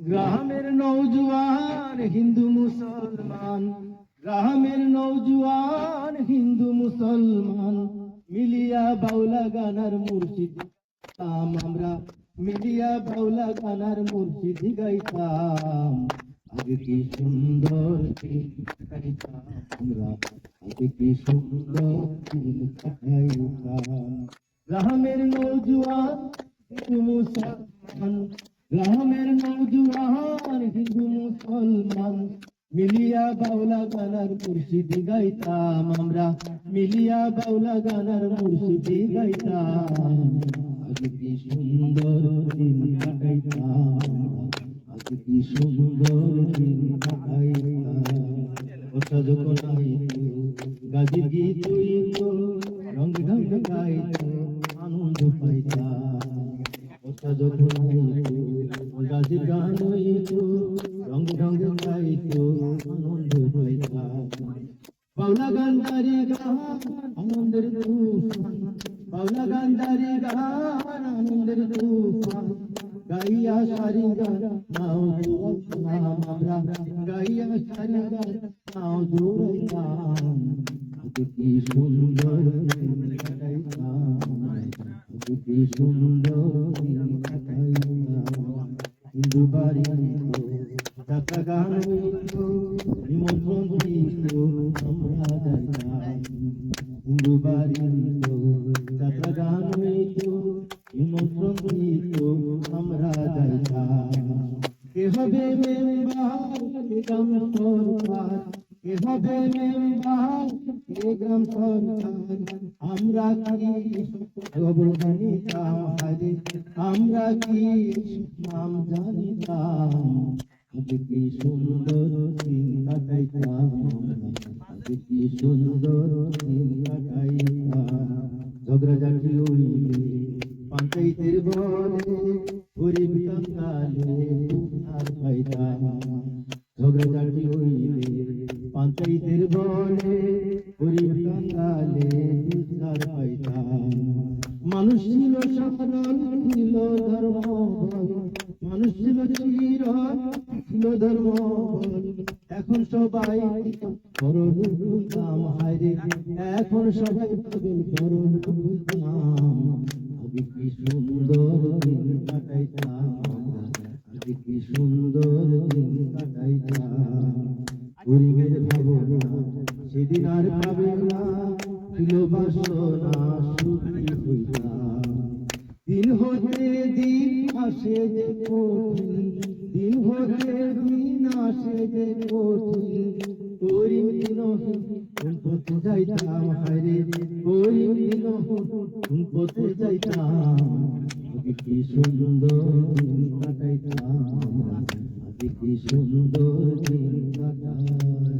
গ্রামের নৌজওয়ান হিন্দু মুসলমান, গ্রামের নৌজওয়ান হিন্দু মুসলমান মিলিয়া বাউলা গানার মুর্শিদ গাইতাম আমরা, মিলিয়া বাউলা গানার মুর্শিদ গাইতাম। আগে কি সুন্দর দিন কাটাইতাম আমরা, আগে কি সুন্দর দিন কাটাইতাম। গ্রামের নৌজওয়ান হিন্দু মুসলমান, গ্রামের নৌজওয়ান হিন্দু মুসলমান মিলিয়া বাউলা গানার মুর্শিদি গাইতাম আমরা, মিলিয়া বাউলা গানার মুর্শিদি গাইতাম। আগে কি সুন্দর দিন কাটাইতাম, আগে কি সুন্দর দিন কাটাইতাম। ওটা যখন আইতো গাজীর গীত হইতো, রঙ ঢং গাইতো, আনন্দ পাইতাম। ওটা যখন আইতো গাজীর গান হইতো, রঙ ঢং গাইতো, আনন্দ পাইতাম। বাউলা গান্ধারী গান আনন্দের তুফান, বাউলা গান্ধারী গান আনন্দের তুফান গাইয়া সারি গান নাও জোড়াইতাম আমরা, গাইয়া সারি গান নাও জোড়াইতাম। আগে কি সুন্দর দিন কাটাইতাম, আগে কি সুন্দর দিন কাটাইতাম। হিন্দু বাড়ি যাত্রা গান হইত, নিমন্ত্রণ দিত, আমরা যাইতাম। হিন্দু বাড়ি যাত্রা গান হইত, নিমন্ত্রণ দিত, আমরা যাইতাম। কে হবে মেম্বার কে গ্রাম সরকার, কে হবে মেম্বার কে গ্রাম সরকার, আমরা কি খবর জানিতাম হারে, আমরা কি নাম জানিতাম। আগে কি সুন্দর দিন কাটাইতাম, আগে কি সুন্দর দিন কাটাইতাম। ঝগড়াঝাটি হইলে পঞ্চায়েতের বলে, গরিব কাঙ্গালে আর পাইতাম। ঝগড়াঝাটি হইলে পঞ্চায়েতের বলে, গরিব কাঙ্গালে আর পাইতাম। মানুষ ছিল সরল ছিল ধর্ম, মানুষ ছিল চির ছিল ধর্ম। এখন সবাই করল নাম হায়রে, এখন সবাই করল নাম। আগে কি সুন্দর দিন কাটাইতাম, আগে কি সুন্দর দিন কাটাইতাম। গরিবের ভাবনা সেদিন আর পাবে না, ছিল বাসনা সুখী হইতাম। দিন হতে দিন আসে যে কঠিন, দিন হতে দিন আসে যে কঠিন। গরিব দিন কোন পথে যাইতাম হায়রে, গরিব দিন কোন পথে যাইতাম। আগে কি সুন্দর দিন কাটাইতাম, আগে কি সুন্দর দিন কাটাইতাম।